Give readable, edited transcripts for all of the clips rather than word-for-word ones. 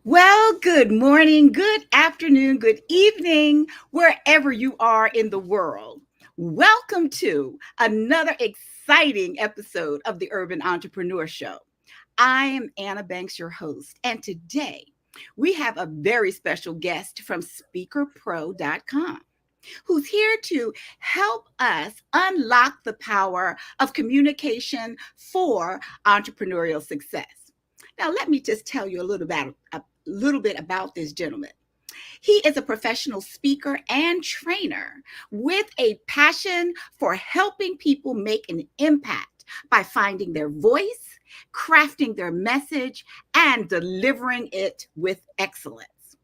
Well, good morning, good afternoon, good evening, wherever you are in the world. Welcome to another exciting episode of the Urban Entrepreneur Show. I am Anna Banks, your host, and today we have a very special guest from speakerpro.com who's here to help us unlock the power of communication for entrepreneurial success. Now, let me just tell you a little bit about this gentleman. He is a professional speaker and trainer with a passion for helping people make an impact by finding their voice, crafting their message, and delivering it with excellence.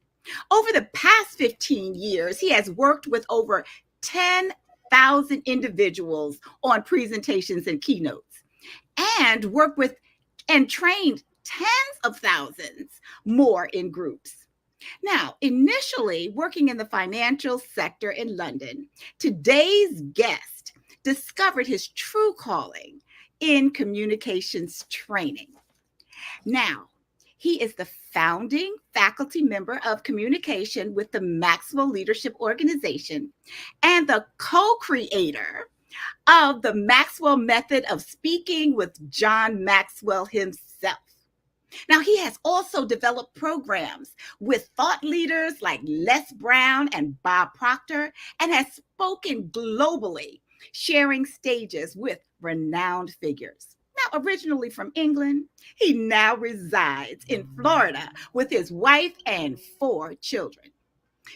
Over the past 15 years, he has worked with over 10,000 individuals on presentations and keynotes, and worked with and trained tens of thousands more in groups. Now, initially working in the financial sector in London, today's guest discovered his true calling in communications training. Now, he is the founding faculty member of communication with the Maxwell Leadership Organization and the co creator of the Maxwell Method of Speaking with John Maxwell himself. Now, he has also developed programs with thought leaders like Les Brown and Bob Proctor and has spoken globally, sharing stages with renowned figures. Now, originally from England, he now resides in Florida with his wife and four children.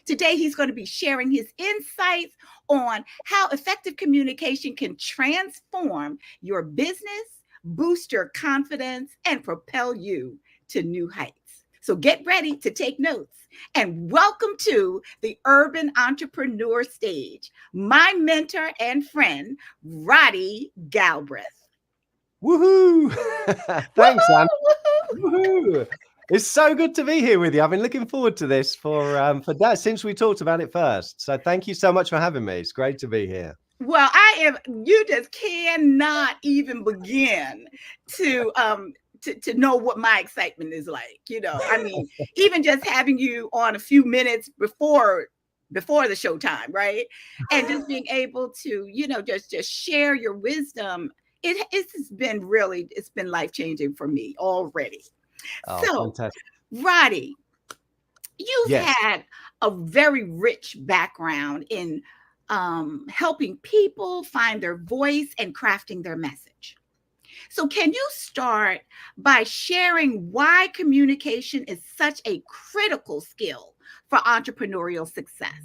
Today, he's going to be sharing his insights on how effective communication can transform your business, boost your confidence, and propel you to new heights. So get ready to take notes and welcome to the Urban Entrepreneur Stage, my mentor and friend, Roddy Galbraith. Woohoo! Thanks, Anne. Woohoo! Woohoo! It's so good to be here with you. I've been looking forward to this for that since we talked about it first. So thank you so much for having me. It's great to be here. Well, you just cannot even begin to to know what my excitement is like. I mean, even just having you on a few minutes before the showtime, right? And just being able to, just share your wisdom. It's been life-changing for me already. Oh, So, fantastic. Roddy, you've Yes. had a very rich background in helping people find their voice and crafting their message. So, can you start by sharing why communication is such a critical skill for entrepreneurial success?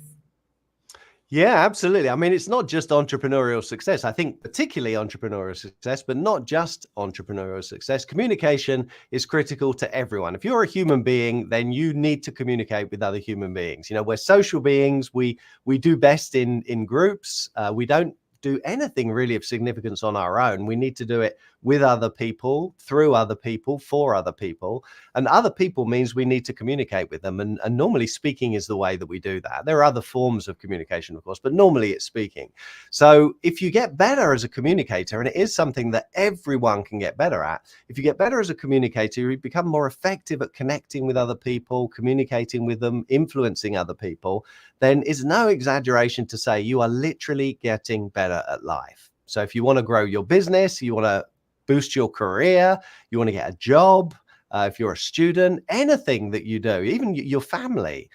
Yeah, absolutely. I mean, it's not just entrepreneurial success. I think particularly entrepreneurial success, but not just entrepreneurial success. Communication is critical to everyone. If you're a human being, then you need to communicate with other human beings. We're social beings. We do best in groups. We don't do anything really of significance on our own. We need to do it with other people, through other people, for other people. And other people means we need to communicate with them. And normally speaking is the way that we do that. There are other forms of communication, of course, but normally it's speaking. So if you get better as a communicator, and it is something that everyone can get better at, if you get better as a communicator, you become more effective at connecting with other people, communicating with them, influencing other people, then it's no exaggeration to say you are literally getting better at life. So if you want to grow your business, you want to boost your career, you want to get a job, if you're a student, anything that you do, even your family,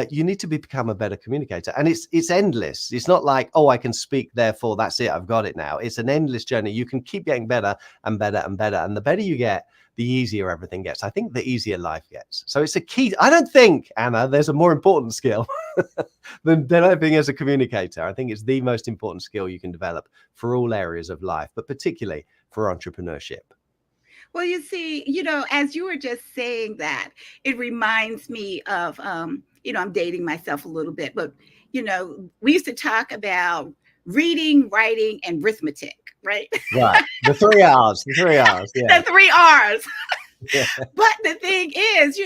you need to become a better communicator. And it's endless. It's not like, oh, I can speak, therefore that's it, I've got it now. It's an endless journey. You can keep getting better and better and better. And the better you get, the easier everything gets. I think the easier life gets. So it's a key. I don't think, Anna, there's a more important skill than being as a communicator. I think it's the most important skill you can develop for all areas of life, but particularly for entrepreneurship. Well, you see, as you were just saying that, it reminds me of, I'm dating myself a little bit, but, we used to talk about reading, writing, and arithmetic, right? Right. The 3 R's. The 3 R's. Yeah. The three R's. Yeah. But the thing is,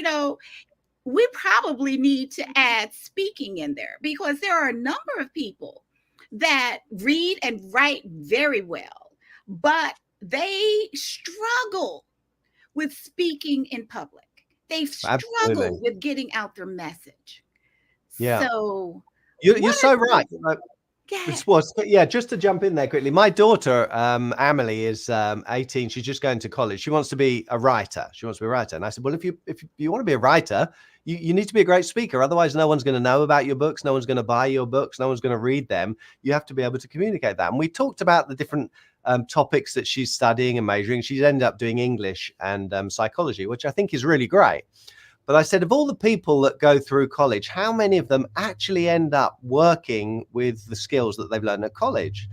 we probably need to add speaking in there because there are a number of people that read and write very well, but they struggle with speaking in public. They've Absolutely. struggled with getting out their message. Yeah. So, You're what so are right. some? Go ahead. This was, yeah, just to jump in there quickly. My daughter, Amelie, is 18. She's just going to college. She wants to be a writer. She wants to be a writer. And I said, well, if you want to be a writer, you need to be a great speaker. Otherwise, no one's going to know about your books. No one's going to buy your books. No one's going to read them. You have to be able to communicate that. And we talked about the different topics that she's studying and majoring. She's ended up doing English and psychology, which I think is really great. But I said, of all the people that go through college, how many of them actually end up working with the skills that they've learned at college?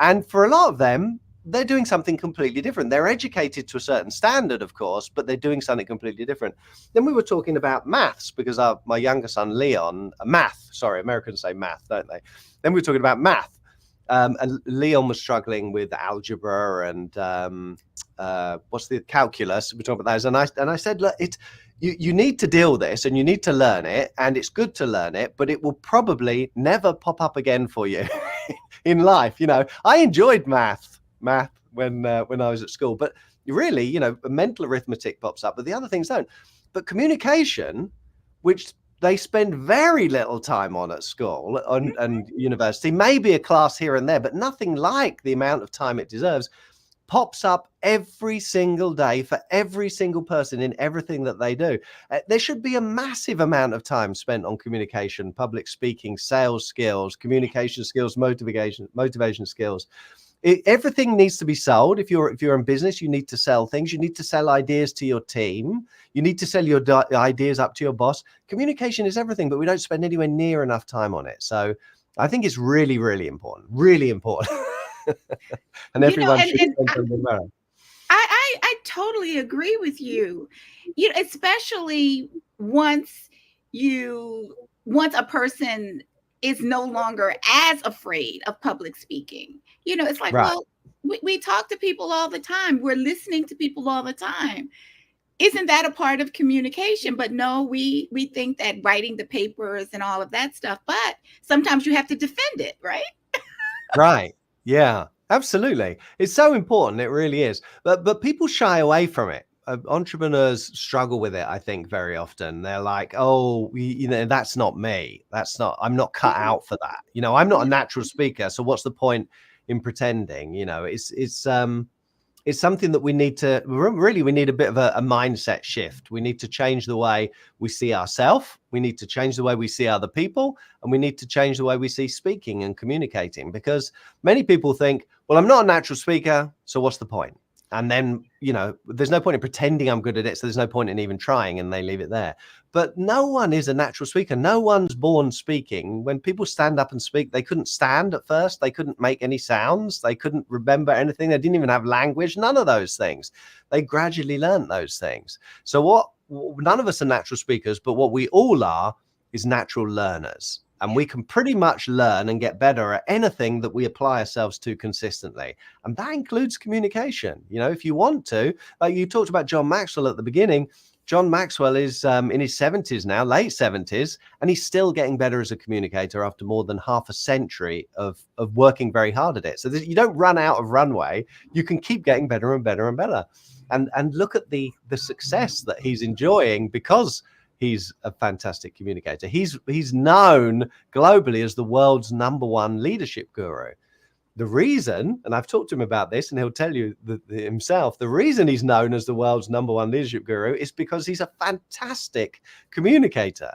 And for a lot of them, they're doing something completely different. They're educated to a certain standard, of course, but they're doing something completely different. Then we were talking about maths because my younger son, Leon, Americans say math, don't they? Then we were talking about math. And Leon was struggling with algebra and what's the calculus? We're talking about those. And I said, look, you need to deal with this and you need to learn it, and it's good to learn it, but it will probably never pop up again for you in life. I enjoyed math when I was at school, but really, mental arithmetic pops up, but the other things don't. But communication, which they spend very little time on at school and university, maybe a class here and there, but nothing like the amount of time it deserves, pops up every single day for every single person in everything that they do. There should be a massive amount of time spent on communication, public speaking, sales skills, communication skills, motivation skills. Everything needs to be sold. If you're in business, you need to sell things. You need to sell ideas to your team. You need to sell your ideas up to your boss. Communication is everything, but we don't spend anywhere near enough time on it. So I think it's really, really important. Really important. And everyone should spend something about it. I totally agree with you. Especially once a person is no longer as afraid of public speaking. It's like, Right. well, we talk to people all the time. We're listening to people all the time. Isn't that a part of communication? But no, we think that writing the papers and all of that stuff, but sometimes you have to defend it, right? Right. Yeah, absolutely. It's so important. It really is. But people shy away from it. Entrepreneurs struggle with it, I think, very often. They're like, oh, that's not me. I'm not cut out for that. I'm not a natural speaker. So what's the point in pretending? It's something that we need a bit of a mindset shift. We need to change the way we see ourselves. We need to change the way we see other people, and we need to change the way we see speaking and communicating, because many people think, well, I'm not a natural speaker, so what's the point? And then, there's no point in pretending I'm good at it, so there's no point in even trying, and they leave it there. But no one is a natural speaker. No one's born speaking. When people stand up and speak, they couldn't stand at first. They couldn't make any sounds. They couldn't remember anything. They didn't even have language, none of those things. They gradually learned those things. So none of us are natural speakers, but what we all are is natural learners. And we can pretty much learn and get better at anything that we apply ourselves to consistently. And that includes communication. If you want to, like you talked about John Maxwell at the beginning. John Maxwell is in his 70s now, late 70s, and he's still getting better as a communicator after more than half a century of working very hard at it. So you don't run out of runway. You can keep getting better and better and better. And look at the success that he's enjoying because he's a fantastic communicator. He's known globally as the world's #1 leadership guru. The reason, and I've talked to him about this, and he'll tell you himself, the reason he's known as the world's #1 leadership guru is because he's a fantastic communicator,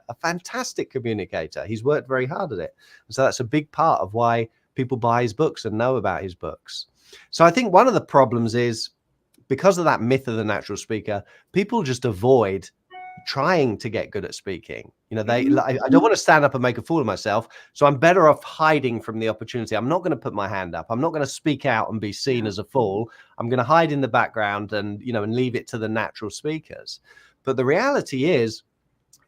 He's worked very hard at it. And so that's a big part of why people buy his books and know about his books. So I think one of the problems is, because of that myth of the natural speaker, people just avoid trying to get good at speaking. I don't want to stand up and make a fool of myself, so I'm better off hiding from the opportunity. I'm not going to put my hand up. I'm not going to speak out and be seen as a fool. I'm going to hide in the background and leave it to the natural speakers. But the reality is,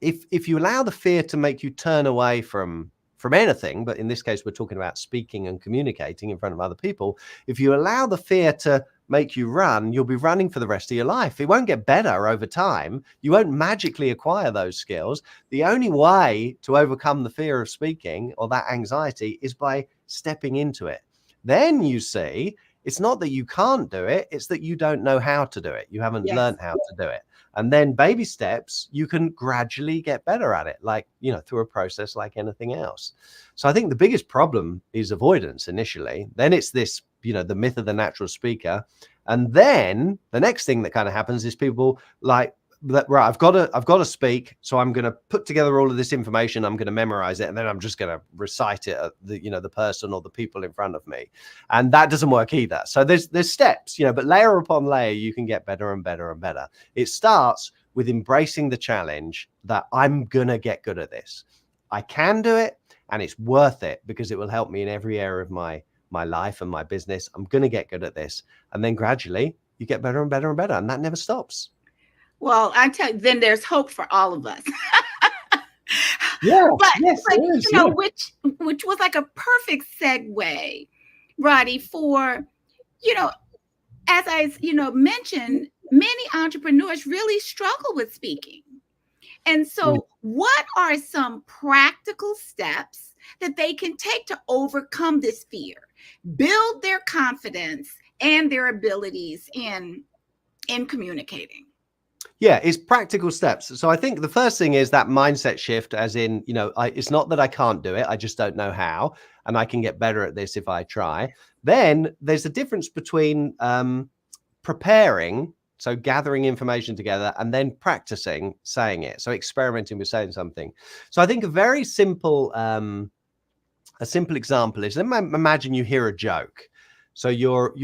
if you allow the fear to make you turn away from anything, but in this case we're talking about speaking and communicating in front of other people, if you allow the fear to make you run, you'll be running for the rest of your life. It won't get better over time. You won't magically acquire those skills. The only way to overcome the fear of speaking or that anxiety is by stepping into it. Then you see, it's not that you can't do it, it's that you don't know how to do it. You haven't learned how to do it. And then baby steps, you can gradually get better at it, like, through a process like anything else. So I think the biggest problem is avoidance initially. Then it's this, the myth of the natural speaker. And then the next thing that kind of happens is people like, right, I've got to speak. So I'm going to put together all of this information. I'm going to memorize it. And then I'm just going to recite it at the person or the people in front of me. And that doesn't work either. So there's steps, but layer upon layer, you can get better and better and better. It starts with embracing the challenge that I'm going to get good at this. I can do it, and it's worth it because it will help me in every area of my life and my business. I'm going to get good at this. And then gradually you get better and better and better. And that never stops. Well, I tell you, then there's hope for all of us. Yeah, but yes, which was like a perfect segue, Roddy, for, as I, mentioned, many entrepreneurs really struggle with speaking. And so what are some practical steps that they can take to overcome this fear, build their confidence and their abilities in communicating? Yeah, it's practical steps. So I think the first thing is that mindset shift, as in, it's not that I can't do it. I just don't know how, and I can get better at this if I try. Then there's a difference between preparing, so gathering information together, and then practicing saying it. So experimenting with saying something. So I think a very simple, example is, imagine you hear a joke. So you're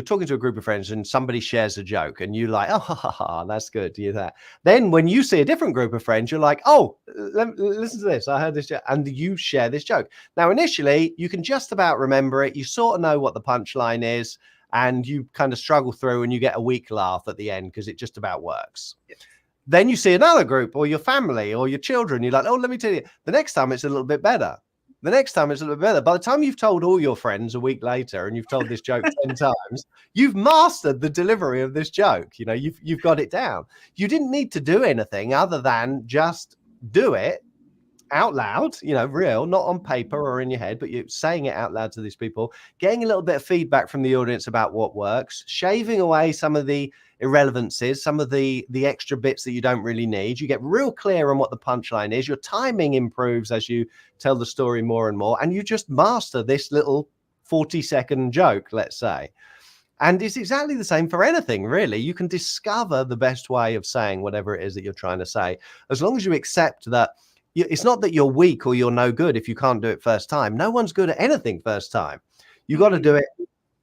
talking to a group of friends and somebody shares a joke and you're like, oh, that's good to hear that. Then when you see a different group of friends, you're like, oh, listen to this. I heard this joke, and you share this joke. Now, initially, you can just about remember it. You sort of know what the punchline is, and you kind of struggle through and you get a weak laugh at the end because it just about works. Then you see another group or your family or your children. You're like, oh, let me tell you. The next time it's a little bit better. The next time it's a little bit better. By the time you've told all your friends a week later and you've told this joke 10 times, you've mastered the delivery of this joke. You've got it down. You didn't need to do anything other than just do it out loud, real, not on paper or in your head, but you're saying it out loud to these people, getting a little bit of feedback from the audience about what works, shaving away some of the irrelevancies, some of the extra bits that you don't really need. You get real clear on what the punchline is. Your timing improves as you tell the story more and more, and you just master this little 40-second joke, let's say. And it's exactly the same for anything, really. You can discover the best way of saying whatever it is that you're trying to say, as long as you accept that it's not that you're weak or you're no good if you can't do it first time. No one's good at anything first time. You've got to do it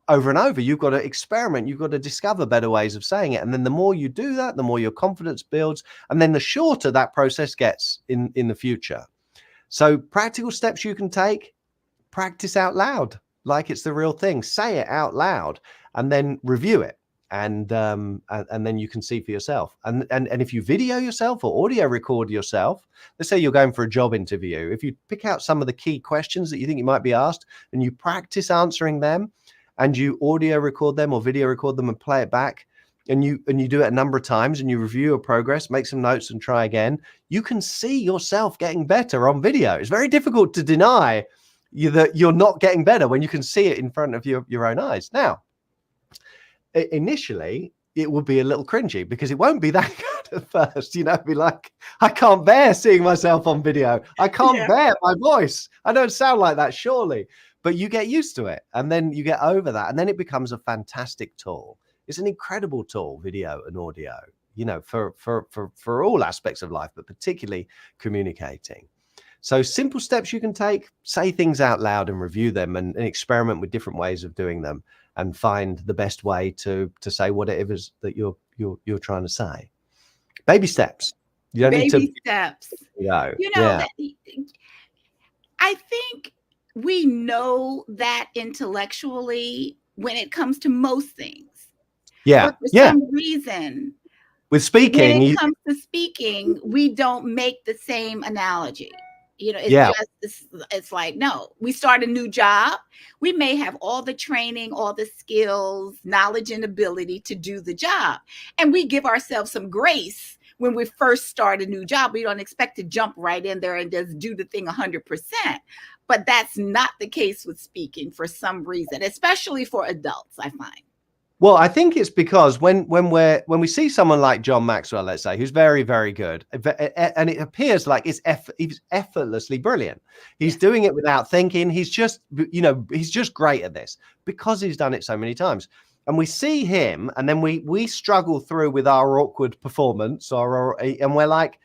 over and over. You've got to experiment. You've got to discover better ways of saying it. And then the more you do that, the more your confidence builds. And then the shorter that process gets in the future. So practical steps you can take: practice out loud like it's the real thing. Say it out loud and then review it. And then you can see for yourself. And if you video yourself or audio record yourself, let's say you're going for a job interview, if you pick out some of the key questions that you think you might be asked and you practice answering them, and you audio record them or video record them and play it back, and you do it a number of times and you review your progress, make some notes and try again, you can see yourself getting better on video. It's very difficult to deny that you're not getting better when you can see it in front of your own eyes. Now, initially, it will be a little cringy because it won't be that good at first. Be like, I can't bear seeing myself on video. I can't bear my voice. I don't sound like that, surely. But you get used to it, and then you get over that, and then it becomes a fantastic tool. It's an incredible tool, video and audio, for all aspects of life, but particularly communicating. So simple steps you can take: say things out loud and review them, and experiment with different ways of doing them, and find the best way to say whatever it is that you're trying to say. Baby steps. You don't need to. Baby steps. I think we know that intellectually when it comes to most things. Yeah. But for some reason, with speaking, when it comes to speaking, we don't make the same analogy. It's like, no, we start a new job. We may have all the training, all the skills, knowledge, and ability to do the job. And we give ourselves some grace when we first start a new job. We don't expect to jump right in there and just do the thing 100%. But that's not the case with speaking for some reason, especially for adults, I find. Well, I think it's because when we see someone like John Maxwell, let's say, who's very, very good, and it appears like he's effortlessly brilliant. He's doing it without thinking. He's just, he's just great at this because he's done it so many times. And we see him, and then we struggle through with our awkward performance, and we're like,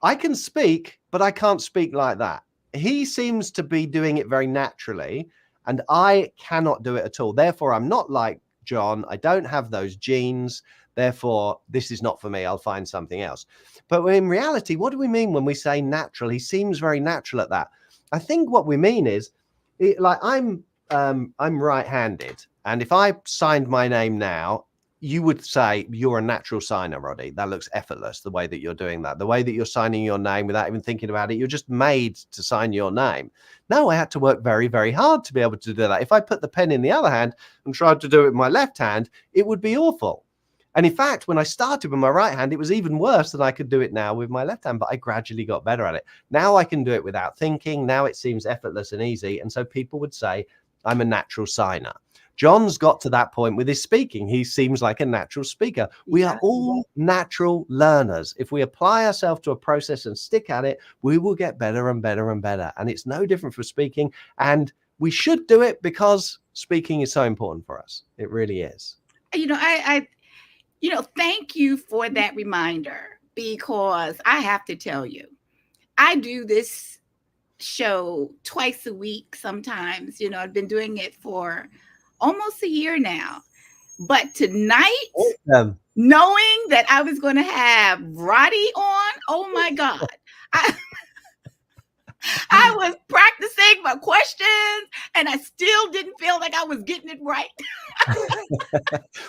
I can speak, but I can't speak like that. He seems to be doing it very naturally, and I cannot do it at all. Therefore, I'm not like John. I don't have those genes. Therefore, this is not for me. I'll find something else. But in reality, what do we mean when we say natural? He seems very natural at that. I think what we mean is, I'm right-handed, and if I signed my name now, you would say you're a natural signer, Roddy. That looks effortless, the way that you're doing that, the way that you're signing your name without even thinking about it. You're just made to sign your name. No, I had to work very, very hard to be able to do that. If I put the pen in the other hand and tried to do it with my left hand, it would be awful. And in fact, when I started with my right hand, it was even worse than I could do it now with my left hand, but I gradually got better at it. Now I can do it without thinking. Now it seems effortless and easy. And so people would say, I'm a natural signer. John's got to that point with his speaking. He seems like a natural speaker. We are all natural learners. If we apply ourselves to a process and stick at it, we will get better and better and better. And it's no different for speaking. And we should do it because speaking is so important for us. It really is. Thank you for that reminder, because I have to tell you, I do this show twice a week sometimes. I've been doing it for almost a year now. But tonight, knowing that I was going to have Roddy on, oh my God. I was practicing my questions and I still didn't feel like I was getting it right.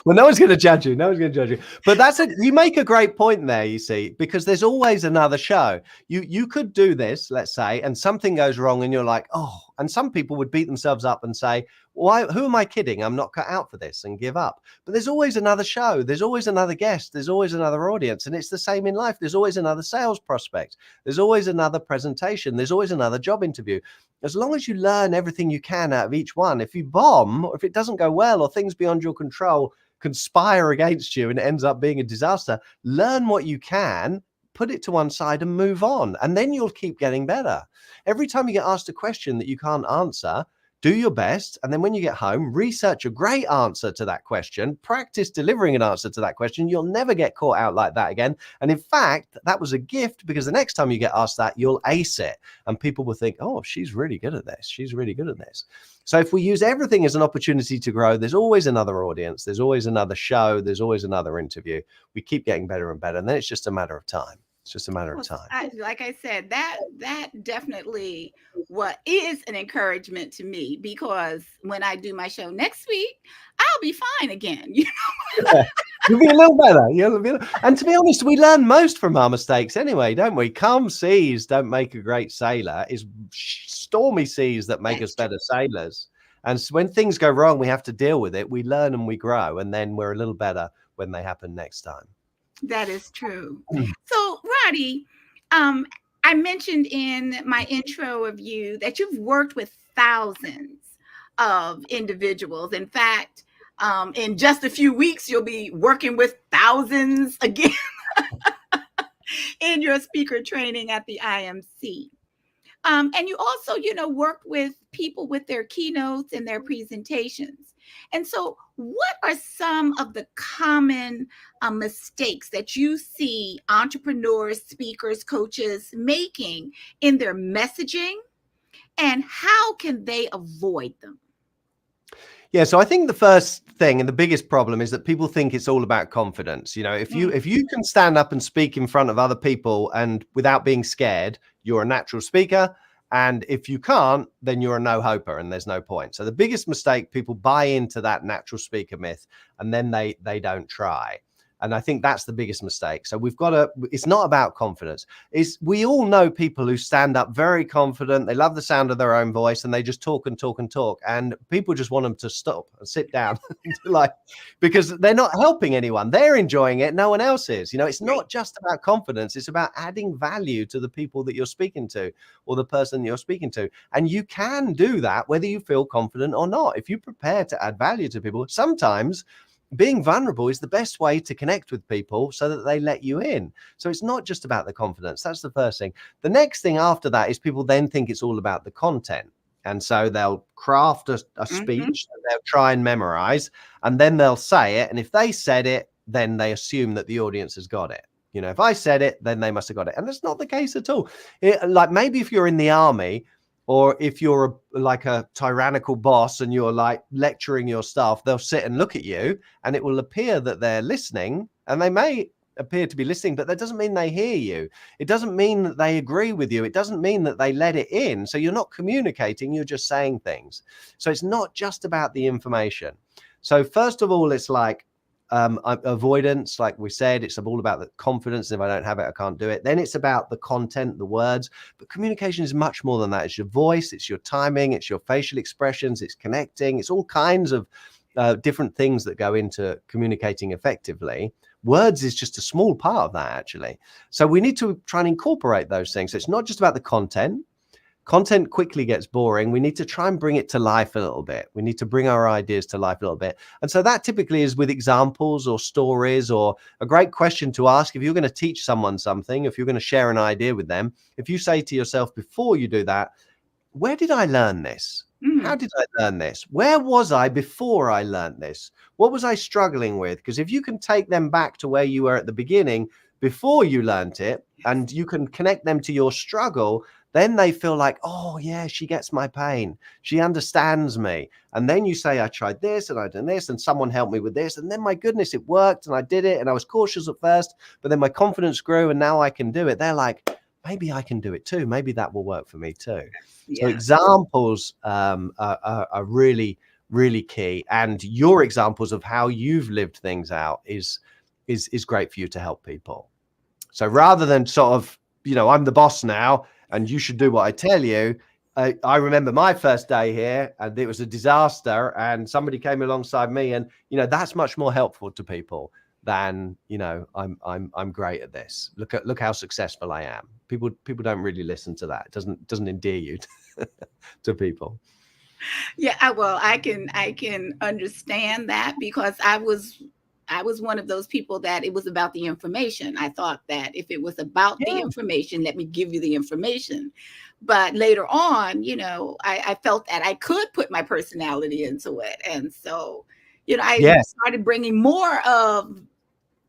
Well, no one's going to judge you. No one's going to judge you. But you make a great point there, you see, because there's always another show. You could do this, let's say, and something goes wrong and you're like, oh, and some people would beat themselves up and say, why? Who am I kidding? I'm not cut out for this, and give up. But there's always another show. There's always another guest. There's always another audience. And it's the same in life. There's always another sales prospect. There's always another presentation. There's always another job interview. As long as you learn everything you can out of each one, if you bomb, or if it doesn't go well, or things beyond your control conspire against you and it ends up being a disaster, learn what you can, put it to one side and move on. And then you'll keep getting better. Every time you get asked a question that you can't answer, do your best. And then when you get home, research a great answer to that question, practice delivering an answer to that question. You'll never get caught out like that again. And in fact, that was a gift, because the next time you get asked that, you'll ace it. And people will think, oh, she's really good at this. She's really good at this. So if we use everything as an opportunity to grow, there's always another audience. There's always another show. There's always another interview. We keep getting better and better. And then it's just a matter of time. It's just a matter of time. Like I said, that definitely what is an encouragement to me, because when I do my show next week, I'll be fine again. Yeah. You'll be a little better. And to be honest, we learn most from our mistakes anyway, don't we? Calm seas don't make a great sailor. It's stormy seas that make us better sailors. And so when things go wrong, we have to deal with it. We learn and we grow, and then we're a little better when they happen next time. That is true. So, Roddy, I mentioned in my intro of you that you've worked with thousands of individuals. In fact, in just a few weeks, you'll be working with thousands again in your speaker training at the IMC. And you also, work with people with their keynotes and their presentations. And so what are some of the common mistakes that you see entrepreneurs, speakers, coaches making in their messaging, and how can they avoid them? Yeah, so I think the first thing and the biggest problem is that people think it's all about confidence. If you can stand up and speak in front of other people and without being scared, you're a natural speaker. And if you can't, then you're a no-hoper and there's no point. So the biggest mistake, people buy into that natural speaker myth and then they don't try. And I think that's the biggest mistake. So it's not about confidence. We all know people who stand up very confident. They love the sound of their own voice and they just talk and talk and talk. And people just want them to stop and sit down because they're not helping anyone. They're enjoying it. No one else is. It's not just about confidence. It's about adding value to the people that you're speaking to or the person you're speaking to. And you can do that whether you feel confident or not. If you prepare to add value to people, sometimes being vulnerable is the best way to connect with people so that they let you in. So it's not just about the confidence. That's the first thing. The next thing after that is people then think it's all about the content. And so they'll craft a speech that they'll try and memorize, and then they'll say it. And if they said it, then they assume that the audience has got it. If I said it, then they must have got it. And that's not the case at all. Like maybe if you're in the army, or if you're like a tyrannical boss and you're like lecturing your staff, they'll sit and look at you and it will appear that they're listening, and they may appear to be listening, but that doesn't mean they hear you. It doesn't mean that they agree with you. It doesn't mean that they let it in. So you're not communicating, you're just saying things. So it's not just about the information. So first of all, it's like avoidance, like we said, it's all about the confidence. If I don't have it, I can't do it. Then it's about the content, the words, but communication is much more than that. It's your voice, it's your timing, it's your facial expressions, it's connecting, it's all kinds of different things that go into communicating effectively. Words is just a small part of that, actually. So we need to try and incorporate those things. So it's not just about the content. Content quickly gets boring. We need to try and bring it to life a little bit. We need to bring our ideas to life a little bit. And so that typically is with examples or stories, or a great question to ask if you're going to teach someone something, if you're going to share an idea with them. If you say to yourself before you do that, where did I learn this? How did I learn this? Where was I before I learned this? What was I struggling with? Because if you can take them back to where you were at the beginning before you learned it, and you can connect them to your struggle, then they feel like, oh yeah, she gets my pain. She understands me. And then you say, I tried this and I done this and someone helped me with this. And then my goodness, it worked and I did it. And I was cautious at first, but then my confidence grew and now I can do it. They're like, maybe I can do it too. Maybe that will work for me too. Yeah. So examples are really, really key. And your examples of how you've lived things out is great for you to help people. So rather than sort of, I'm the boss now and you should do what I tell you. I remember my first day here and it was a disaster, and somebody came alongside me, and, that's much more helpful to people than, I'm great at this. Look how successful I am. People don't really listen to that. It doesn't endear you to people. Yeah, well, I can understand that, because I was one of those people that it was about the information. I thought that if it was about the information, let me give you the information. But later on, I felt that I could put my personality into it. And so, I started bringing more of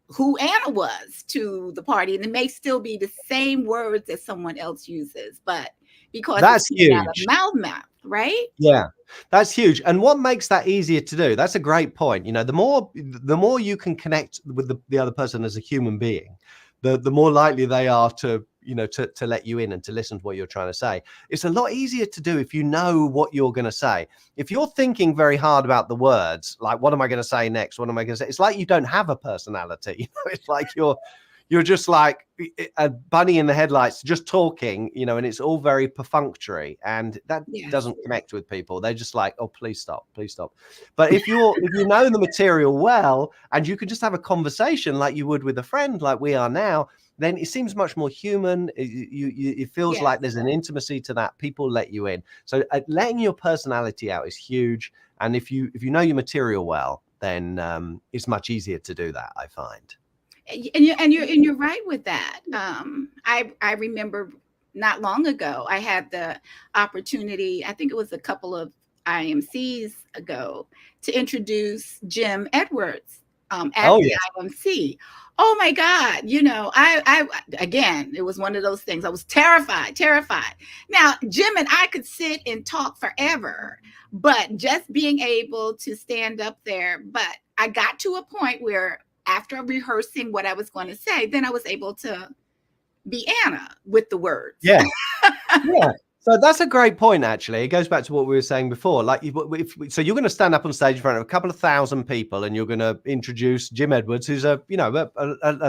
who Anna was to the party. And it may still be the same words that someone else uses, but because that's huge. Out of mouth, right? Yeah, that's huge. And what makes that easier to do? That's a great point. The more you can connect with the other person as a human being, the more likely they are to let you in and to listen to what you're trying to say. It's a lot easier to do if you know what you're going to say. If you're thinking very hard about the words, like, what am I going to say next? What am I going to say? It's like you don't have a personality. It's like you're just like a bunny in the headlights, just talking, and it's all very perfunctory, and that doesn't connect with people. They're just like, oh, please stop. But if you know the material well, and you can just have a conversation like you would with a friend, like we are now, then it seems much more human. It feels like there's an intimacy to that. People let you in. So letting your personality out is huge. And if you know your material well, then it's much easier to do that, I find. And you're right with that. I remember not long ago, I had the opportunity, I think it was a couple of IMCs ago, to introduce Jim Edwards at the IMC. Oh my God. I again, it was one of those things. I was terrified. Now, Jim and I could sit and talk forever, but just being able to stand up there. But I got to a point where, after rehearsing what I was going to say, then I was able to be Anna with the words. Yeah. So that's a great point, actually. It goes back to what we were saying before. Like, so you're going to stand up on stage in front of a couple of thousand people, and you're going to introduce Jim Edwards, who's a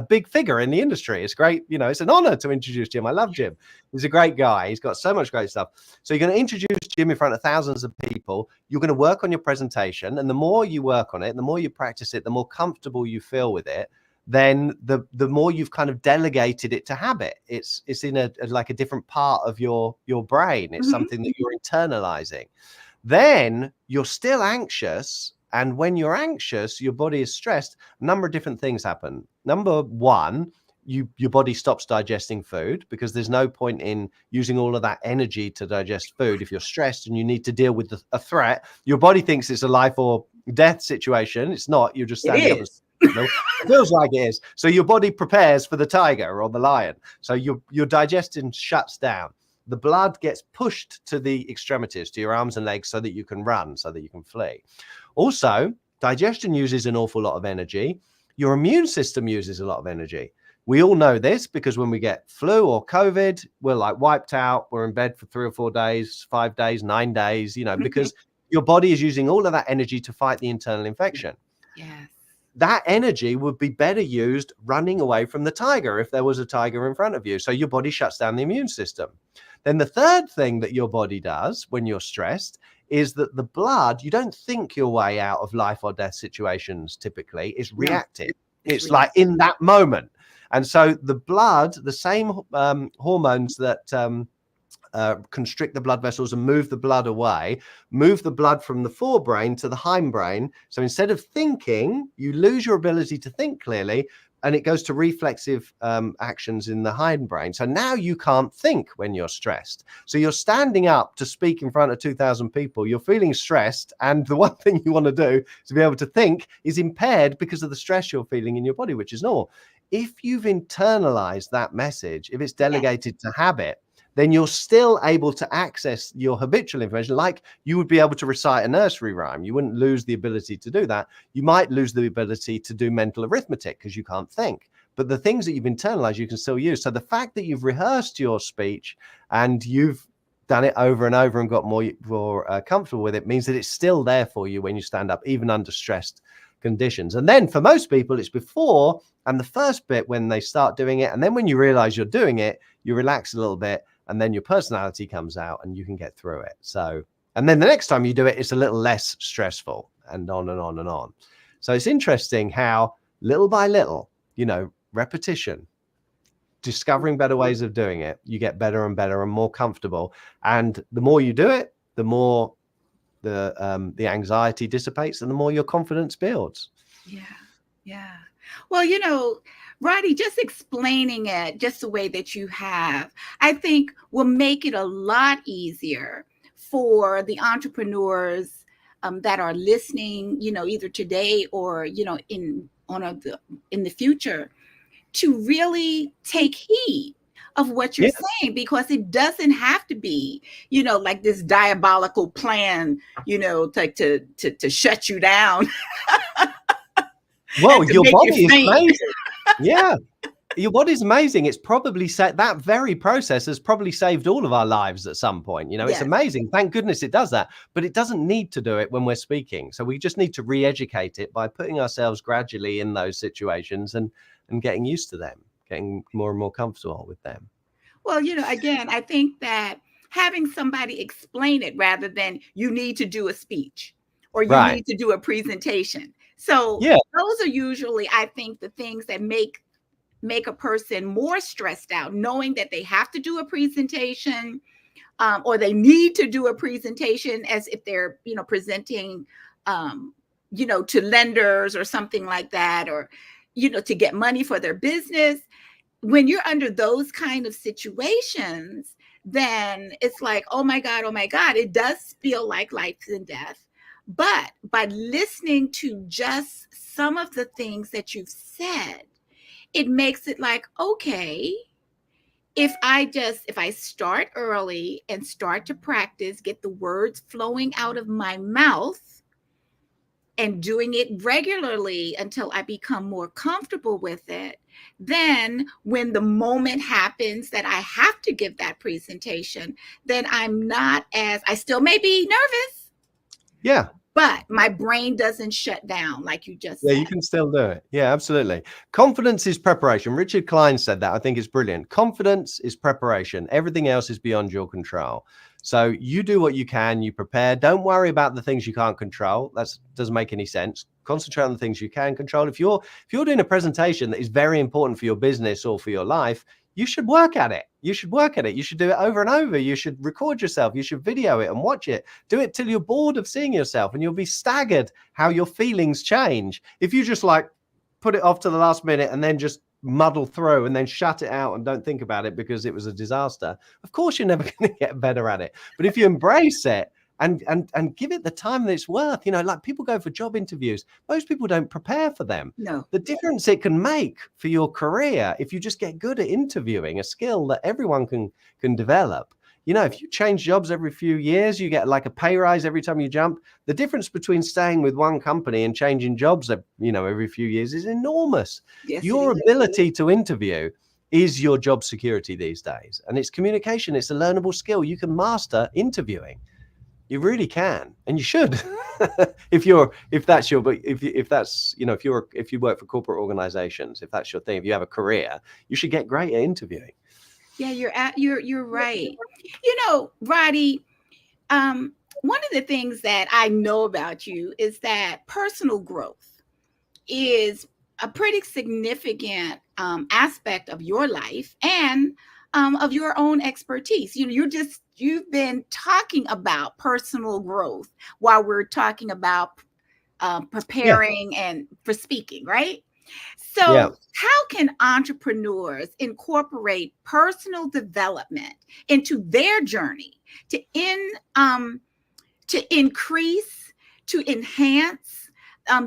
big figure in the industry. It's great. It's an honor to introduce Jim. I love Jim. He's a great guy. He's got so much great stuff. So you're going to introduce Jim in front of thousands of people. You're going to work on your presentation, and the more you work on it, the more you practice it, the more comfortable you feel with it, then the more you've kind of delegated it to habit. It's in a different part of your brain. It's something that you're internalizing. Then you're still anxious And when you're anxious, your body is stressed, a number of different things happen. Number one, your body stops digesting food, because there's no point in using all of that energy to digest food. If you're stressed and you need to deal with a threat, your body thinks it's a life or death situation. It's not. You're just standing up. It feels like it is. So your body prepares for the tiger or the lion. So your digestion shuts down. The blood gets pushed to the extremities, to your arms and legs, so that you can run, so that you can flee. Also, digestion uses an awful lot of energy. Your immune system uses a lot of energy. We all know this, because when we get flu or COVID, we're like wiped out. We're in bed for 3 or 4 days, 5 days, 9 days, because your body is using all of that energy to fight the internal infection. Yes. That energy would be better used running away from the tiger if there was a tiger in front of you. So your body shuts down the immune system. Then the third thing that your body does when you're stressed is that the blood, you don't think your way out of life or death situations typically, is reactive. It's like in that moment. And so the blood, the same hormones that constrict the blood vessels and move the blood away, move the blood from the forebrain to the hindbrain. So instead of thinking, you lose your ability to think clearly, and it goes to reflexive actions in the hindbrain. So now you can't think when you're stressed. So you're standing up to speak in front of 2,000 people, you're feeling stressed, and the one thing you want to do to be able to think is impaired because of the stress you're feeling in your body, which is normal. If you've internalized that message, if it's delegated to habit, then you're still able to access your habitual information, like you would be able to recite a nursery rhyme. You wouldn't lose the ability to do that. You might lose the ability to do mental arithmetic because you can't think. But the things that you've internalized, you can still use. So the fact that you've rehearsed your speech and you've done it over and over and got more comfortable with it means that it's still there for you when you stand up, even under stressed conditions. And then for most people, it's before and the first bit when they start doing it. And then when you realize you're doing it, you relax a little bit, and then your personality comes out and you can get through it. So, and then the next time you do it, it's a little less stressful, and on and on and on. So it's interesting how little by little, repetition, discovering better ways of doing it, you get better and better and more comfortable. And the more you do it, the more the anxiety dissipates and the more your confidence builds. Yeah. Well, Roddy, just explaining it just the way that you have, I think will make it a lot easier for the entrepreneurs that are listening, either today or, in the future, to really take heed of what you're saying, because it doesn't have to be, like this diabolical plan, to shut you down. Well, your body is amazing. Yeah, your body's amazing. It's probably that very process has probably saved all of our lives at some point. It's amazing. Thank goodness it does that. But it doesn't need to do it when we're speaking. So we just need to re-educate it by putting ourselves gradually in those situations and getting used to them, getting more and more comfortable with them. Well, again, I think that having somebody explain it rather than you need to do a speech or you need to do a presentation. So those are usually, I think, the things that make a person more stressed out, knowing that they have to do a presentation or they need to do a presentation, as if they're, presenting, to lenders or something like that, or, to get money for their business. When you're under those kind of situations, then it's like, oh my God, it does feel like life and death. But by listening to just some of the things that you've said, it makes it like, okay, if I start early and start to practice, get the words flowing out of my mouth and doing it regularly until I become more comfortable with it, then when the moment happens that I have to give that presentation, then I still may be nervous. Yeah. But my brain doesn't shut down like you just said. Yeah, you can still do it. Yeah, absolutely. Confidence is preparation. Richard Klein said that. I think it's brilliant. Confidence is preparation. Everything else is beyond your control. So you do what you can, you prepare. Don't worry about the things you can't control. That doesn't make any sense. Concentrate on the things you can control. If you're doing a presentation that is very important for your business or for your life, you should work at it. You should work at it. You should do it over and over. You should record yourself. You should video it and watch it. Do it till you're bored of seeing yourself, and you'll be staggered how your feelings change. If you just like put it off to the last minute and then just muddle through and then shut it out and don't think about it because it was a disaster, of course you're never going to get better at it. But if you embrace it and give it the time that it's worth, like people go for job interviews, most people don't prepare for them. No. The difference it can make for your career if you just get good at interviewing, a skill that everyone can develop. If you change jobs every few years, you get like a pay rise every time you jump. The difference between staying with one company and changing jobs, every few years is enormous. Yes, your ability to interview is your job security these days. And it's communication. It's a learnable skill. You can master interviewing. You really can, and you should. if you work for corporate organizations, if that's your thing, if you have a career, you should get great at interviewing. Yeah, you're right. Roddy, one of the things that I know about you is that personal growth is a pretty significant aspect of your life and of your own expertise. You've been talking about personal growth while we're talking about preparing and for speaking, right? So how can entrepreneurs incorporate personal development into their journey to increase, to enhance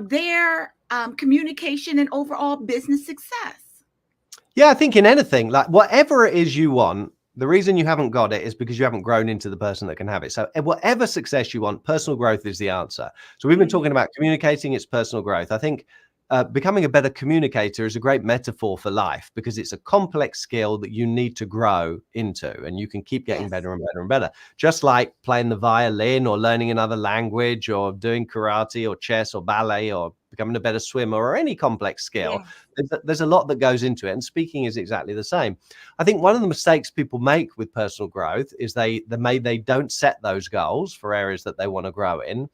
their communication and overall business success? Yeah, I think in anything, like whatever it is you want, the reason you haven't got it is because you haven't grown into the person that can have it. So whatever success you want, personal growth is the answer. So we've been talking about communicating, it's personal growth. I think becoming a better communicator is a great metaphor for life because it's a complex skill that you need to grow into, and you can keep getting better and better and better. Just like playing the violin or learning another language or doing karate or chess or ballet or becoming a better swimmer or any complex skill. There's a lot that goes into it, and speaking is exactly the same. I think one of the mistakes people make with personal growth is they don't set those goals for areas that they want to grow in.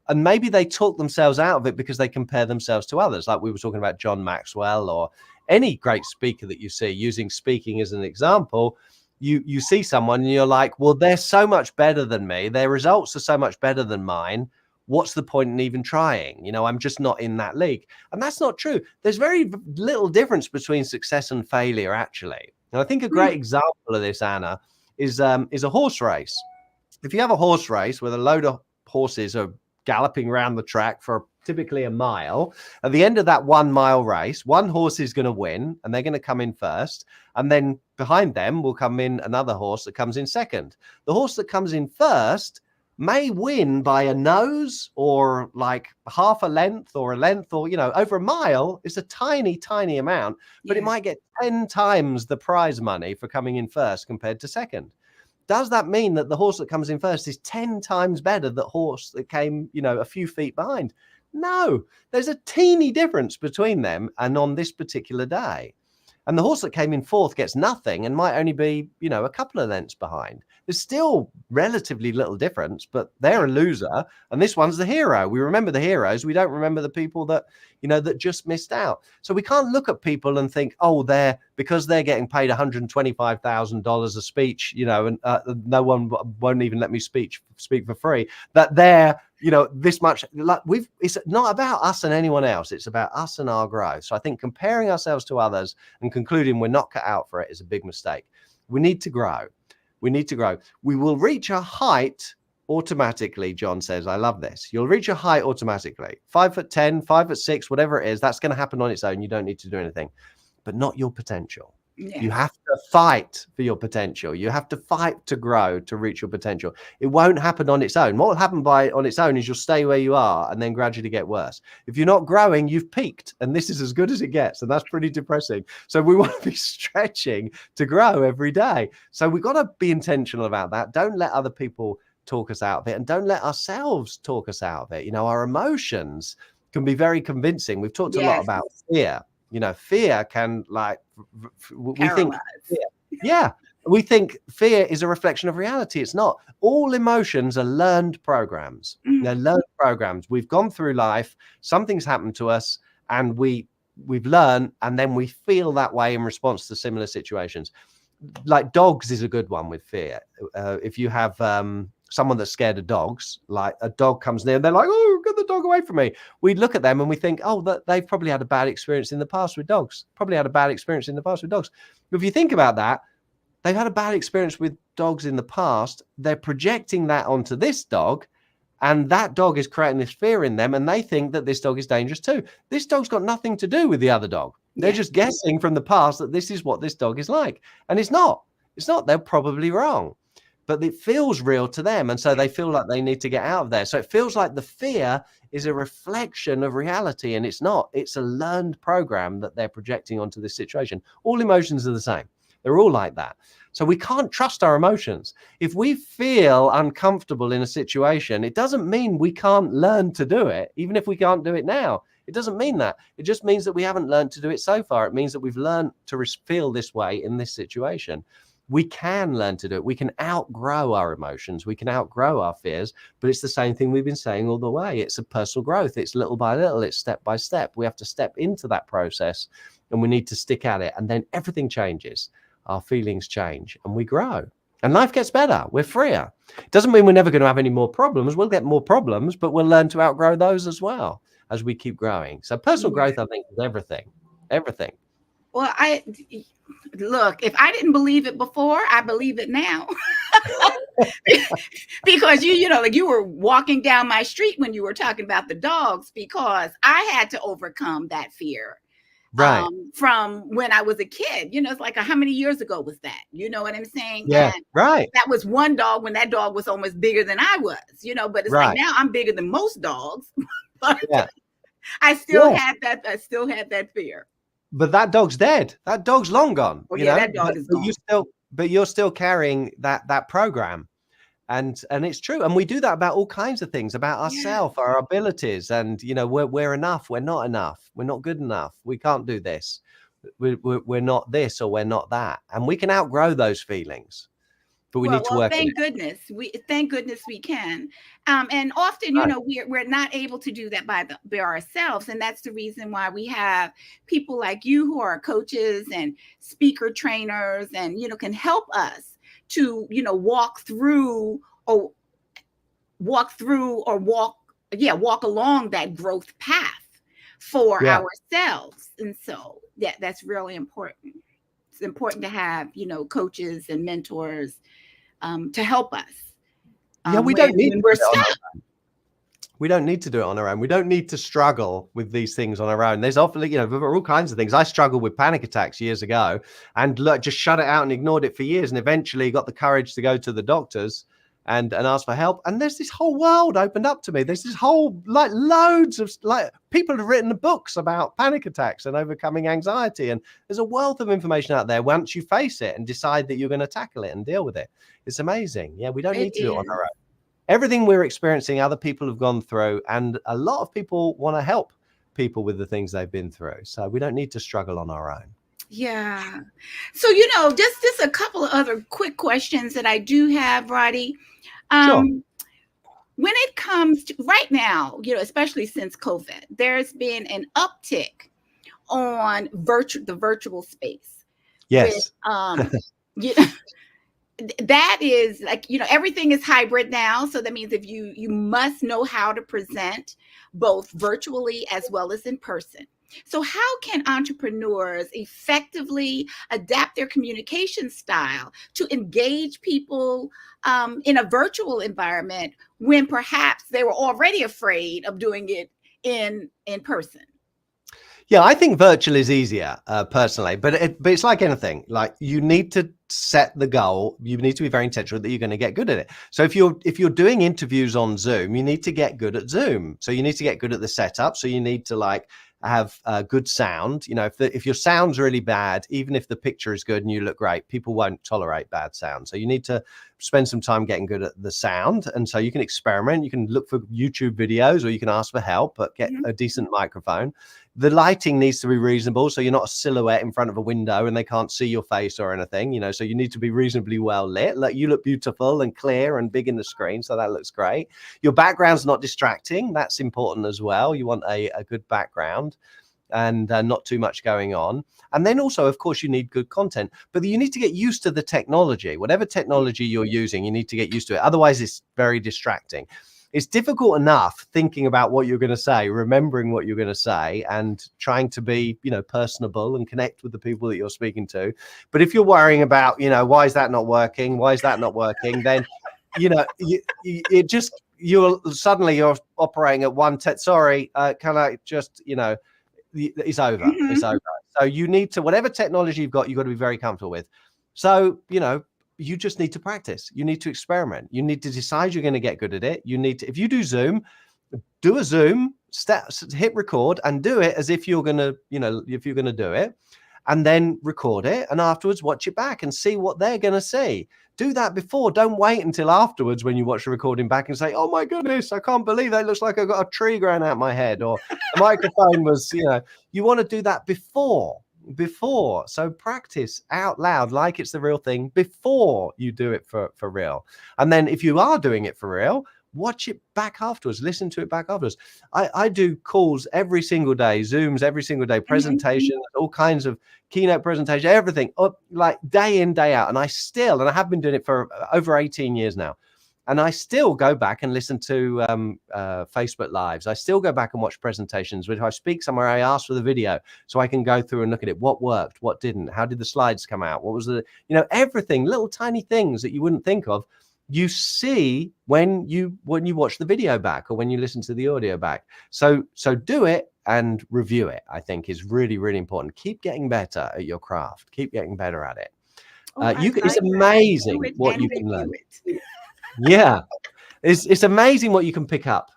And maybe they talk themselves out of it because they compare themselves to others. Like we were talking about John Maxwell or any great speaker that you see, using speaking as an example. You see someone and you're like, well, they're so much better than me. Their results are so much better than mine. What's the point in even trying? I'm just not in that league. And that's not true. There's very little difference between success and failure, actually. And I think a great example of this, Anna, is a horse race. If you have a horse race where a load of horses are galloping around the track for typically a mile, at the end of that 1 mile race, one horse is going to win and they're going to come in first. And then behind them will come in another horse that comes in second. The horse that comes in first may win by a nose or like half a length or a length or, over a mile. It's a tiny, tiny amount, but it might get 10 times the prize money for coming in first compared to second. Does that mean that the horse that comes in first is 10 times better than the horse that came, a few feet behind? No, there's a teeny difference between them and on this particular day. And the horse that came in fourth gets nothing and might only be, a couple of lengths behind. There's still relatively little difference, but they're a loser. And this one's the hero. We remember the heroes. We don't remember the people that, that just missed out. So we can't look at people and think, oh, because they're getting paid $125,000 a speech, and no one won't even let me speak for free, that they're, this much. Like it's not about us and anyone else. It's about us and our growth. So I think comparing ourselves to others and concluding we're not cut out for it is a big mistake. We need to grow. We will reach a height automatically, John says. I love this. You'll reach a height automatically. 5'10", 5'6", whatever it is, that's going to happen on its own. You don't need to do anything, but not your potential. Yeah. You have to fight for your potential. You have to fight to grow, to reach your potential. It won't happen on its own. What will happen on its own is you'll stay where you are and then gradually get worse. If you're not growing, you've peaked, and this is as good as it gets. And that's pretty depressing. So we want to be stretching to grow every day. So we've got to be intentional about that. Don't let other people talk us out of it, and don't let ourselves talk us out of it. Our emotions can be very convincing. We've talked a lot about fear. Fear can we think fear is a reflection of reality. It's not. All emotions are learned programs. They're learned programs. We've gone through life. Something's happened to us, and we we've learned, and then we feel that way in response to similar situations. Like dogs is a good one with fear. If you have someone that's scared of dogs, like a dog comes near and they're like, oh, get the dog away from me. We look at them and we think, oh, that they've probably had a bad experience in the past with dogs. If you think about that, they've had a bad experience with dogs in the past. They're projecting that onto this dog, and that dog is creating this fear in them, and they think that this dog is dangerous too. This dog's got nothing to do with the other dog. They're just guessing from the past that this is what this dog is like. And it's not. They're probably wrong. But it feels real to them. And so they feel like they need to get out of there. So it feels like the fear is a reflection of reality. And it's not. It's a learned program that they're projecting onto this situation. All emotions are the same. They're all like that. So we can't trust our emotions. If we feel uncomfortable in a situation, it doesn't mean we can't learn to do it, even if we can't do it now. It doesn't mean that. It just means that we haven't learned to do it so far. It means that we've learned to feel this way in this situation. We can learn to do it. We can outgrow our emotions. We can outgrow our fears, but it's the same thing we've been saying all the way. It's a personal growth. It's little by little. It's step by step. We have to step into that process, and we need to stick at it. And then everything changes. Our feelings change and we grow. And life gets better. We're freer. It doesn't mean we're never going to have any more problems. We'll get more problems, but we'll learn to outgrow those as well as we keep growing. So personal growth, I think, is everything. Well, look, if I didn't believe it before, I believe it now. Because you were walking down my street when you were talking about the dogs, because I had to overcome that fear. Right. From when I was a kid, it's like, how many years ago was that? You know what I'm saying? Yeah. And right. That was one dog when that dog was almost bigger than I was, but it's like now I'm bigger than most dogs. But I still had that fear. But that dog's dead. That dog's long gone. That dog is gone. But you're still carrying that program. And it's true. And we do that about all kinds of things, about ourselves, our abilities. And, we're enough. We're not enough. We're not good enough. We can't do this. We're not this, or we're not that. And we can outgrow those feelings. But we need to work. Thank goodness we can. And often, we're not able to do that by ourselves. And that's the reason why we have people like you who are coaches and speaker trainers and, can help us to, walk along that growth path for ourselves. And so that's really important. It's important to have, coaches and mentors to help us. We don't need to do it on our own. We don't need to do it on our own. We don't need to struggle with these things on our own. There's often, there are all kinds of things. I struggled with panic attacks years ago and just shut it out and ignored it for years. And eventually got the courage to go to the doctors and ask for help. And there's this whole world opened up to me. There's this whole, loads of, people have written books about panic attacks and overcoming anxiety. And there's a wealth of information out there once you face it and decide that you're going to tackle it and deal with it. It's amazing. Yeah, we don't need to do it on our own. Everything we're experiencing, other people have gone through, and a lot of people want to help people with the things they've been through. So we don't need to struggle on our own. Yeah. So, just a couple of other quick questions that I do have, Roddy. Sure. When it comes to right now, especially since COVID, there's been an uptick on the virtual space. Yes. That is like, everything is hybrid now. So that means if you must know how to present both virtually as well as in person. So how can entrepreneurs effectively adapt their communication style to engage people in a virtual environment when perhaps they were already afraid of doing it in person? Yeah, I think virtual is easier personally, but it's like anything. Like, you need to set the goal. You need to be very intentional that you're going to get good at it. So if you're doing interviews on Zoom, you need to get good at Zoom. So you need to get good at the setup. So you need to have good sound. If your sound's really bad, even if the picture is good and you look great, people won't tolerate bad sound. So you need to spend some time getting good at the sound. And so you can experiment. You can look for YouTube videos, or you can ask for help, but get a decent microphone. The lighting needs to be reasonable, so you're not a silhouette in front of a window and they can't see your face or anything. So you need to be reasonably well lit. You look beautiful and clear and big in the screen, so that looks great. Your background's not distracting. That's important as well. You want a good background. and not too much going on. And then also, of course, you need good content, but you need to get used to the technology. Whatever technology you're using, you need to get used to it. Otherwise, it's very distracting. It's difficult enough thinking about what you're going to say, remembering what you're going to say, and trying to be, personable and connect with the people that you're speaking to. But if you're worrying about, why is that not working? Why is that not working? Then, you're operating at one. Sorry, can I just, it's over. Mm-hmm. It's over. So you need to, whatever technology you've got to be very comfortable with. So, you just need to practice. You need to experiment. You need to decide you're going to get good at it. You need to, if you do Zoom, do a Zoom, hit record and do it as if you're going to, if you're going to do it, and then record it. And afterwards, watch it back and see what they're going to see. Do that before. Don't wait until afterwards when you watch the recording back and say, oh my goodness, I can't believe that. It looks like I got a tree growing out my head, or the microphone was, you want to do that before. So practice out loud like it's the real thing before you do it for real. And then if you are doing it for real, watch it back afterwards, listen to it back afterwards. I do calls every single day, Zooms every single day, presentations, all kinds of keynote presentation, everything up like day in, day out. And I have been doing it for over 18 years now. And I still go back and listen to Facebook Lives. I still go back and watch presentations. If I speak somewhere, I ask for the video so I can go through and look at it. What worked? What didn't? How did the slides come out? What was the, everything, little tiny things that you wouldn't think of, you see when you watch the video back or when you listen to the audio back. So do it and review it, I think, is really, really important. Keep getting better at your craft. Keep getting better at it. It's amazing what you can learn. Yeah, it's amazing what you can pick up,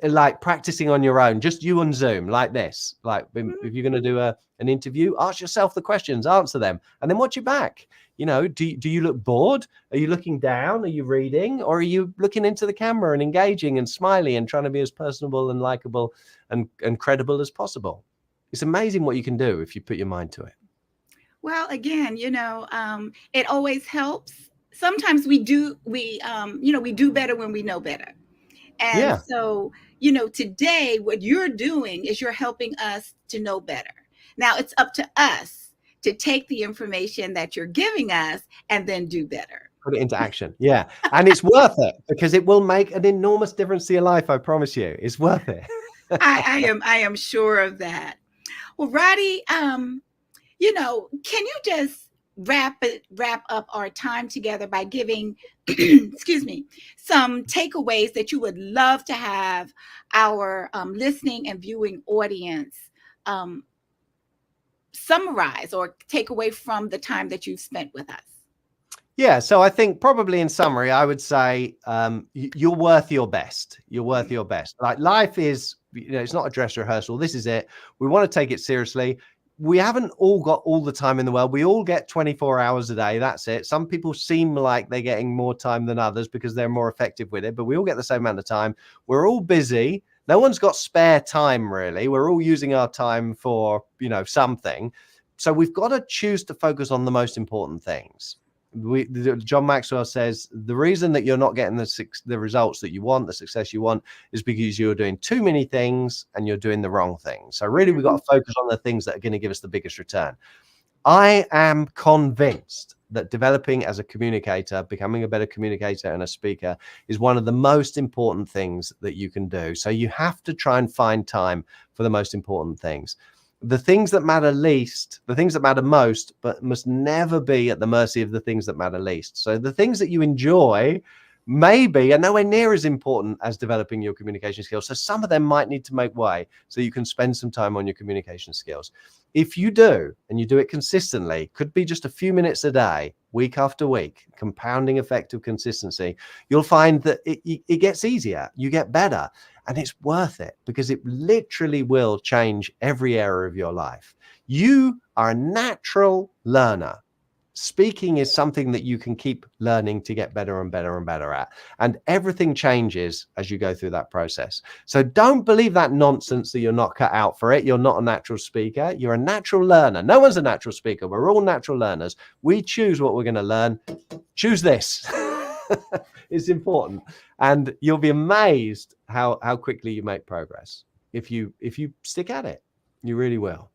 like practicing on your own, just you on Zoom like this. Like if you're going to do an interview, ask yourself the questions, answer them, and then watch it back. Do you look bored? Are you looking down? Are you reading? Or are you looking into the camera and engaging and smiling and trying to be as personable and likable and credible as possible? It's amazing what you can do if you put your mind to it. Well, again, it always helps. Sometimes we do better when we know better. And so, today what you're doing is you're helping us to know better. Now it's up to us to take the information that you're giving us and then do better. Put it into action. Yeah. And it's worth it because it will make an enormous difference to your life. I promise you, it's worth it. I am sure of that. Well, Roddy, can you just wrap up our time together by giving, excuse me, some takeaways that you would love to have our listening and viewing audience summarize or take away from the time that you've spent with us? Yeah, so I think probably in summary, I would say you're worth your best. You're worth your best. Like life is, it's not a dress rehearsal. This is it. We want to take it seriously. We haven't all got all the time in the world. We all get 24 hours a day. That's it. Some people seem like they're getting more time than others because they're more effective with it, but we all get the same amount of time. We're all busy. No one's got spare time, really. We're all using our time for, something. So we've got to choose to focus on the most important things. John Maxwell says the reason that you're not getting the results that you want, the success you want, is because you're doing too many things and you're doing the wrong things. So really, we've got to focus on the things that are going to give us the biggest return. I am convinced that developing as a communicator, becoming a better communicator and a speaker is one of the most important things that you can do. So you have to try and find time for the most important things. The things that matter least, the things that matter most, but must never be at the mercy of the things that matter least. So the things that you enjoy maybe are nowhere near as important as developing your communication skills. So some of them might need to make way so you can spend some time on your communication skills. If you do, and you do it consistently, could be just a few minutes a day, week after week, compounding effect of consistency, you'll find that it gets easier, you get better, and it's worth it because it literally will change every area of your life. You are a natural learner. Speaking is something that you can keep learning to get better and better and better at. And everything changes as you go through that process. So don't believe that nonsense that you're not cut out for it. You're not a natural speaker. You're a natural learner. No one's a natural speaker. We're all natural learners. We choose what we're going to learn. Choose this. It's important. And you'll be amazed how quickly you make progress if you stick at it. You really will.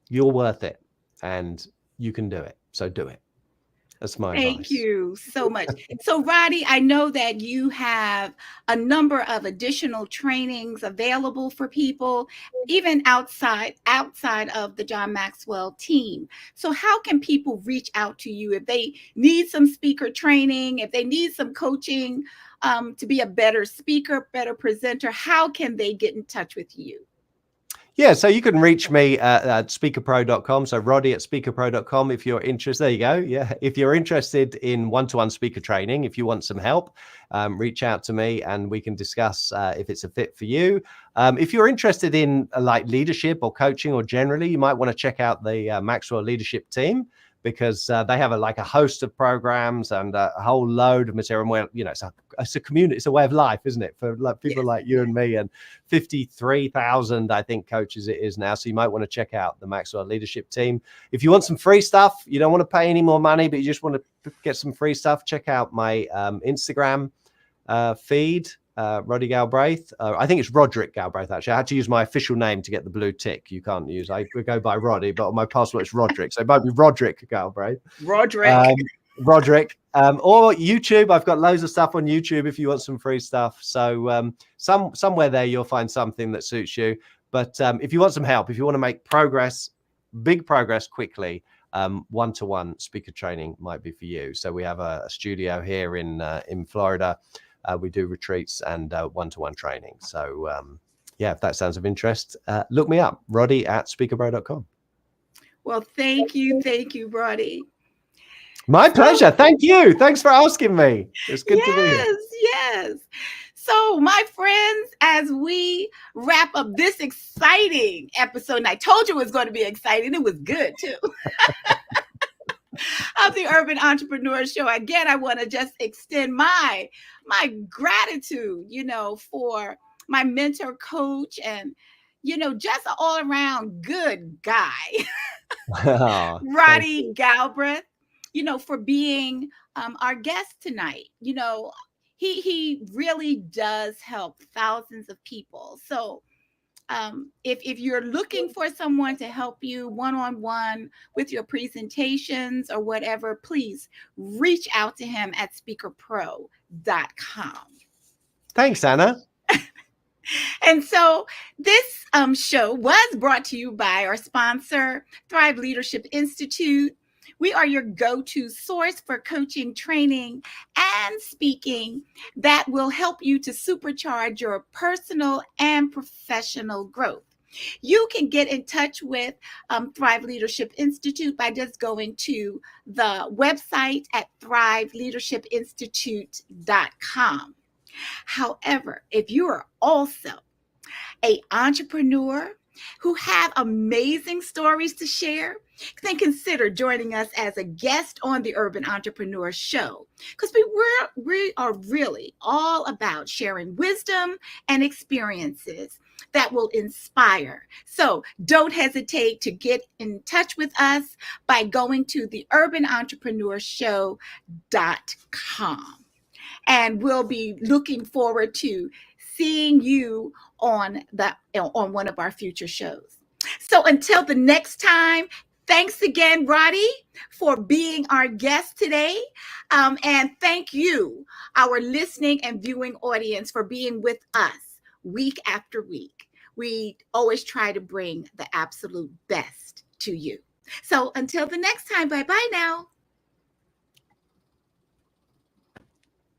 You're worth it, and you can do it. So do it. That's my Thank advice. you so much. So, Roddy, I know that you have a number of additional trainings available for people, even outside of the John Maxwell team. So, how can people reach out to you if they need some speaker training, if they need some coaching to be a better speaker, better presenter? How can they get in touch with you? Yeah, so you can reach me at speakerpro.com. So Roddy at speakerpro.com if you're interested. There you go. Yeah, if you're interested in one-to-one speaker training, if you want some help, reach out to me and we can discuss if it's a fit for you. If you're interested in like leadership or coaching or generally, you might want to check out the Maxwell Leadership team, because they have a host of programs and a whole load of material. Where, it's a community, it's a way of life, isn't it? For like people like you and me, and 53,000, I think, coaches it is now. So you might want to check out the Maxwell Leadership team. If you want some free stuff, you don't want to pay any more money, but you just want to get some free stuff, check out my Instagram feed. Roddy Galbraith. I think it's Roderick Galbraith, actually. I had to use my official name to get the blue tick. You can't use, I go by Roddy, but on my passport it's Roderick. So it might be Roderick Galbraith. Roderick. Roderick. Or YouTube. I've got loads of stuff on YouTube if you want some free stuff. So somewhere there you'll find something that suits you. But if you want some help, if you want to make progress, big progress quickly, one-to-one speaker training might be for you. So we have a studio here in Florida. We do retreats and one-to-one training. So if that sounds of interest, look me up, Roddy at speakerpro.com. Well, thank you, Roddy. My pleasure. Thank you. Thanks for asking me. It's good to be here. Yes. So, my friends, as we wrap up this exciting episode, and I told you it was going to be exciting, it was good too. Of the Urban Entrepreneur Show. Again, I want to just extend my gratitude, for my mentor, coach, and just an all-around good guy, Roddy Galbraith, for being our guest tonight. He really does help thousands of people. So if you're looking for someone to help you one-on-one with your presentations or whatever, please reach out to him at speakerpro.com. Thanks, Anna. And so this show was brought to you by our sponsor, Thrive Leadership Institute. We are your go-to source for coaching, training, and speaking that will help you to supercharge your personal and professional growth. You can get in touch with Thrive Leadership Institute by just going to the website at thriveleadershipinstitute.com. However, if you are also an entrepreneur who have amazing stories to share, then consider joining us as a guest on the Urban Entrepreneur Show, because we are really all about sharing wisdom and experiences that will inspire. So don't hesitate to get in touch with us by going to the urbanentrepreneurshow.com. And we'll be looking forward to seeing you on one of our future shows. So until the next time, thanks again, Roddy, for being our guest today. And thank you, our listening and viewing audience, for being with us week after week. We always try to bring the absolute best to you. So until the next time, bye-bye now.